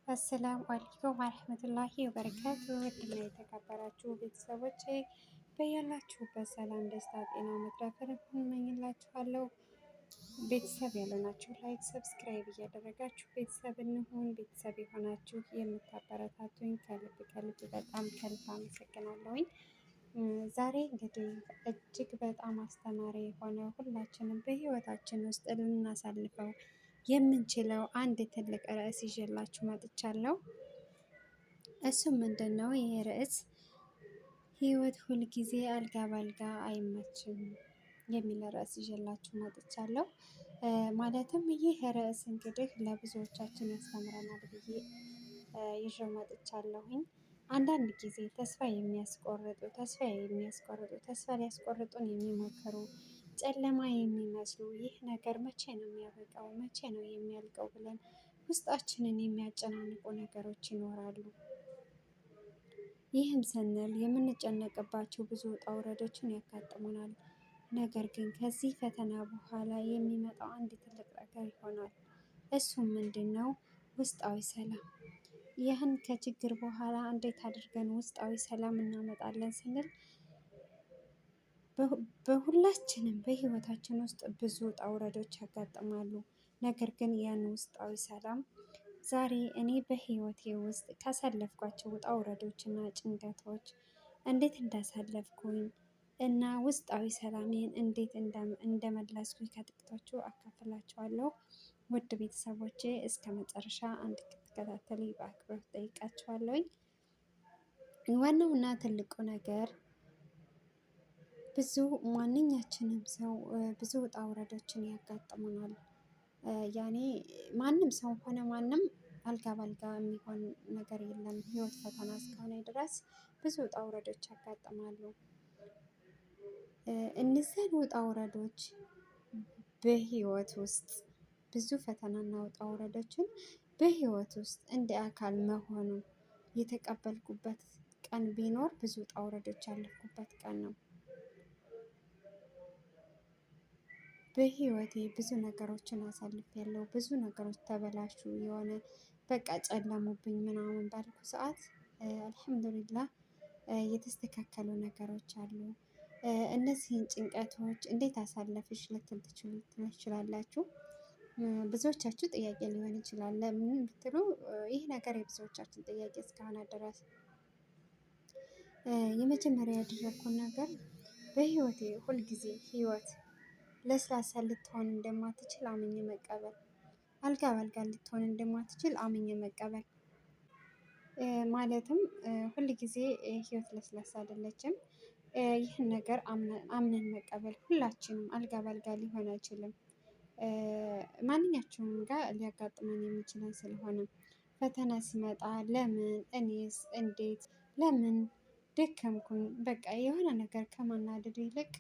አሰላሙ አለይኩም ወረህመቱላሂ ወበረካቱ። ውድና የተከበራችሁ ቤተሰቦቼ በያላችሁበት ሰላም፣ ደስታ፣ ጤና መትረፍን እመኝላችኋለሁ። ቤተሰብ ያልሆናችሁ ላይክ፣ ሰብስክራይብ እያደረጋችሁ ቤተሰብ እንሁን። ቤተሰብ የሆናችሁ የምታበረታቱኝ ከልብ ከልብ በጣም ከልብ አመሰግናለሁኝ። ዛሬ እንግዲህ እጅግ በጣም አስተማሪ የሆነ ሁላችንም በህይወታችን ውስጥ ልናሳልፈው የምንችለው አንድ ትልቅ ርዕስ ይዤላችሁ መጥቻለሁ። እሱም ምንድን ነው? ይሄ ርዕስ ህይወት ሁልጊዜ አልጋ ባልጋ አይመችም የሚል ርዕስ ይዤላችሁ መጥቻለሁ። ማለትም ይህ ርዕስ እንግዲህ ለብዙዎቻችን ያስተምረናል ብዬ ይዤው መጥቻለሁኝ። አንዳንድ ጊዜ ተስፋ ሊያስቆርጡን የሚሞክሩ ጨለማ የሚመስሉ ይህ ነገር መቼ ነው የሚያበቃው? መቼ ነው የሚያልቀው? ብለን ውስጣችንን የሚያጨናንቁ ነገሮች ይኖራሉ። ይህም ስንል የምንጨነቅባቸው ብዙ ውጣ ውረዶችን ያጋጥሙናል። ነገር ግን ከዚህ ፈተና በኋላ የሚመጣው አንድ ትልቅ ነገር ይሆናል። እሱም ምንድን ነው? ውስጣዊ ሰላም። ይህን ከችግር በኋላ እንዴት አድርገን ውስጣዊ ሰላም እናመጣለን ስንል በሁላችንም በህይወታችን ውስጥ ብዙ ውጣ ውረዶች ያጋጥማሉ። ነገር ግን ያን ውስጣዊ ሰላም ዛሬ እኔ በህይወቴ ውስጥ ካሳለፍኳቸው ውጣ ውረዶች እና ጭንቀቶች እንዴት እንዳሳለፍኩኝ እና ውስጣዊ ሰላሜን እንዴት እንደመለስኩኝ ከጥቂቶቹ አካፍላችኋለሁ። ውድ ቤተሰቦቼ እስከ መጨረሻ እንድትከታተሉ በአክብሮት ጠይቃችኋለሁኝ። ዋናውና ትልቁ ነገር ማንኛችንም ሰው ብዙ ውጣ ውረዶችን ያጋጥሙናል። ያኔ ማንም ሰው ሆነ ማንም አልጋ ባልጋ የሚሆን ነገር የለም። ህይወት ፈተና እስከሆነ ድረስ ብዙ ውጣ ውረዶች ያጋጥማሉ። እነዚያን ውጣ ውረዶች በህይወት ውስጥ ብዙ ፈተናና ውጣ ውረዶችን በህይወት ውስጥ እንደ አካል መሆኑ የተቀበልኩበት ቀን ቢኖር ብዙ ውጣ ውረዶች ያለፍኩበት ቀን ነው። በህይወቴ ብዙ ነገሮችን አሳልፌያለሁ። ብዙ ነገሮች ተበላሹ የሆነ በቃ ጨለሙብኝ ምናምን ባልኩ ሰዓት አልሐምዱሊላህ የተስተካከሉ ነገሮች አሉ። እነዚህን ጭንቀቶች እንዴት አሳለፍሽ ልትል ትችላላችሁ። ብዙዎቻችሁ ጥያቄ ሊሆን ይችላል። ለምን ብትሉ ይህ ነገር የብዙዎቻችን ጥያቄ እስከሆነ ድረስ የመጀመሪያ ያደረኩት ነገር በህይወቴ ሁልጊዜ ህይወት ለስላሳ ልትሆን እንደማትችል አምኜ መቀበል፣ አልጋ በአልጋ ልትሆን እንደማትችል አምኜ መቀበል። ማለትም ሁል ጊዜ ህይወት ለስላሳ አይደለችም። ይህን ነገር አምነን መቀበል ሁላችንም አልጋ በአልጋ ሊሆን አይችልም። ማንኛቸውም ጋር ሊያጋጥመን የሚችለን ስለሆነ ፈተና ሲመጣ ለምን እኔስ እንዴት ለምን ደከምኩኝ በቃ የሆነ ነገር ከማናደድ ይልቅ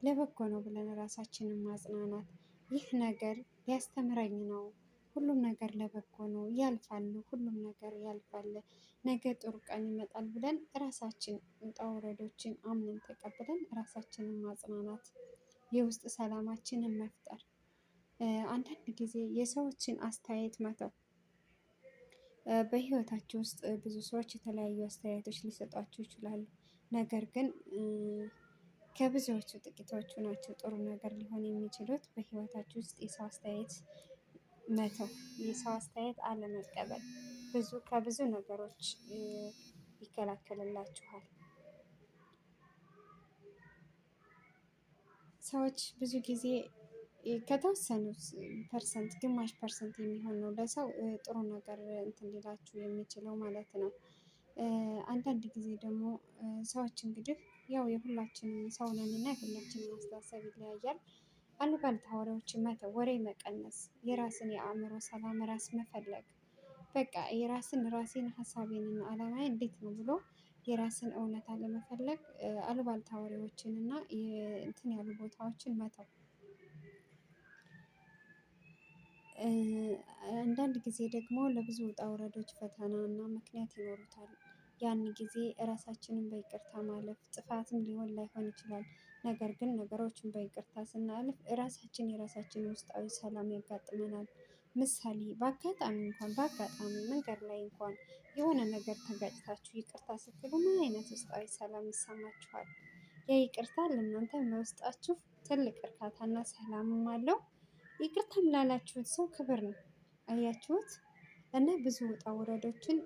ለበጎ ነው ብለን ራሳችንን ማጽናናት። ይህ ነገር ሊያስተምረኝ ነው፣ ሁሉም ነገር ለበጎ ነው፣ ያልፋል፣ ሁሉም ነገር ያልፋል፣ ነገ ጥሩ ቀን ይመጣል ብለን ራሳችን ውጣ ውረዶችን አምነን ተቀብለን ራሳችንን ማጽናናት፣ የውስጥ ሰላማችንን መፍጠር። አንዳንድ ጊዜ የሰዎችን አስተያየት መተው። በህይወታችሁ ውስጥ ብዙ ሰዎች የተለያዩ አስተያየቶች ሊሰጧችሁ ይችላሉ። ነገር ግን ከብዙዎቹ ጥቂቶቹ ናቸው ጥሩ ነገር ሊሆን የሚችሉት። በህይወታችሁ ውስጥ የሰው አስተያየት መተው፣ የሰው አስተያየት አለመቀበል ከብዙ ነገሮች ይከላከልላችኋል። ሰዎች ብዙ ጊዜ ከተወሰኑት ፐርሰንት ግማሽ ፐርሰንት የሚሆን ነው ለሰው ጥሩ ነገር እንትን ሊላችሁ የሚችለው ማለት ነው። አንዳንድ ጊዜ ደግሞ ሰዎች እንግዲህ ያው የሁላችንም ሰው ነን እና የሁላችንም አስተሳሰብ ይለያያል። አሉባልታ ወሬዎችን መተው፣ ወሬ መቀነስ፣ የራስን የአእምሮ ሰላም ራስ መፈለግ። በቃ ራሴን ሀሳቤንና አላማዬ እንዴት ነው ብሎ የራስን እውነታ ለመፈለግ አሉባልታ ወሬዎችን እና እንትን ያሉ ቦታዎችን መተው። አንዳንድ ጊዜ ደግሞ ለብዙ ውጣ ውረዶች ፈተና እና ምክንያት ይኖሩታል። ያን ጊዜ እራሳችንን በይቅርታ ማለፍ ጥፋትም ሊሆን ላይሆን ይችላል። ነገር ግን ነገሮችን በይቅርታ ስናልፍ የራሳችን ውስጣዊ ሰላም ያጋጥመናል። ምሳሌ በአጋጣሚ መንገድ ላይ እንኳን የሆነ ነገር ተጋጭታችሁ ይቅርታ ስትሉ ምን አይነት ውስጣዊ ሰላም ይሰማችኋል? የይቅርታ ለእናንተ በውስጣችሁ ትልቅ እርካታና ሰላምም አለው። ይቅርታም ላላችሁት ሰው ክብር ነው። አያችሁት? እና ብዙ ውጣ ውረዶችን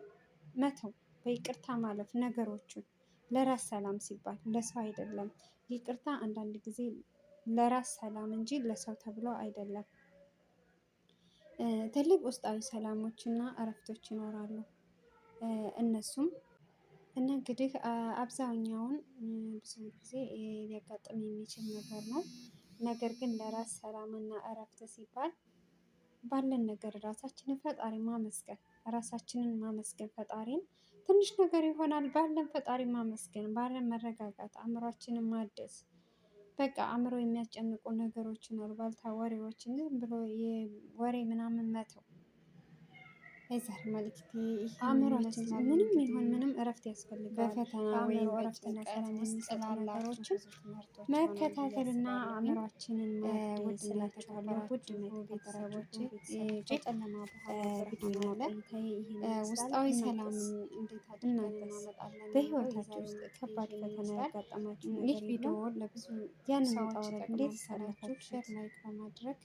መተው፣ በይቅርታ ማለፍ ነገሮችን ለራስ ሰላም ሲባል ለሰው አይደለም። ይቅርታ አንዳንድ ጊዜ ለራስ ሰላም እንጂ ለሰው ተብሎ አይደለም። ትልቅ ውስጣዊ ሰላሞች እና እረፍቶች ይኖራሉ። እነሱም እና እንግዲህ አብዛኛውን ብዙ ጊዜ ሊያጋጥም የሚችል ነገር ነው። ነገር ግን ለራስ ሰላምና እረፍት ሲባል ባለን ነገር ራሳችንን ፈጣሪ ማመስገን፣ ራሳችንን ማመስገን ፈጣሪን ትንሽ ነገር ይሆናል ባለን ፈጣሪ ማመስገን፣ ባለን መረጋጋት፣ አእምሯችንን ማደስ። በቃ አእምሮ የሚያስጨንቁ ነገሮችን አሉባልታ ወሬዎችን ዝም ብሎ ወሬ ምናምን መተው። የዛሬ መልእክቴ አእምሯችን ምንም ይሁን ምንም እረፍት ያስፈልጋል። በፈተና ወይም እረፍት ሰላም የሚሰጡ ነገሮችን መከታተልና አእምሯችንን ማደስ እላችኋለሁ። ውድ ቤተሰቦቼ ከጨለማ በኋላ ቪዲዮ ውስጣዊ ሰላምን እንዴት አድርገን እናመጣለን? በህይወታችሁ ውስጥ ከባድ ፈተና ያጋጠማችሁ ይህ ቪዲዮ ለብዙ ያንን ውጣ ውረድ እንዴት ሳላችሁ ሼር ላይክ በማድረግ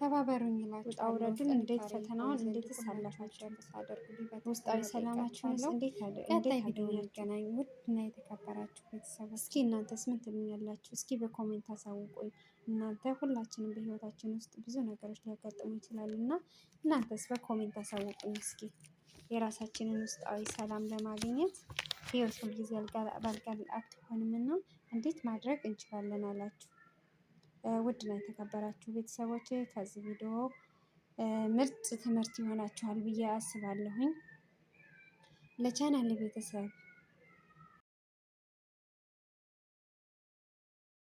ተባበሩኝ እላችኋለሁ። ውጣ ውረዱን እንዴት ፈተናውን እንዴት ሳላችሁ ብታደርጉልኝ ውስጣዊ ሰላማችሁንስ እንዴት ቀጣይ ቪዲዮ እንገናኝ። ውድ እና የተከበራችሁ ቤተሰቦች እስኪ እናንተስ ምን ትሉኛላችሁ? እስኪ በኮሜንት አሳውቁኝ። እናንተ ሁላችንም በህይወታችን ውስጥ ብዙ ነገሮች ሊያጋጥሙ ይችላሉ እና እናንተስ በኮሜንት አሳውቁኝ እስኪ። የራሳችንን ውስጣዊ ሰላም ለማግኘት ህይወት ሁልጊዜ ባልጋ አትሆንም እና እንዴት ማድረግ እንችላለን አላችሁ? ውድና የተከበራችሁ ቤተሰቦች ከዚህ ቪዲዮ ምርጥ ትምህርት ይሆናችኋል ብዬ አስባለሁኝ። ለቻናሌ ቤተሰብ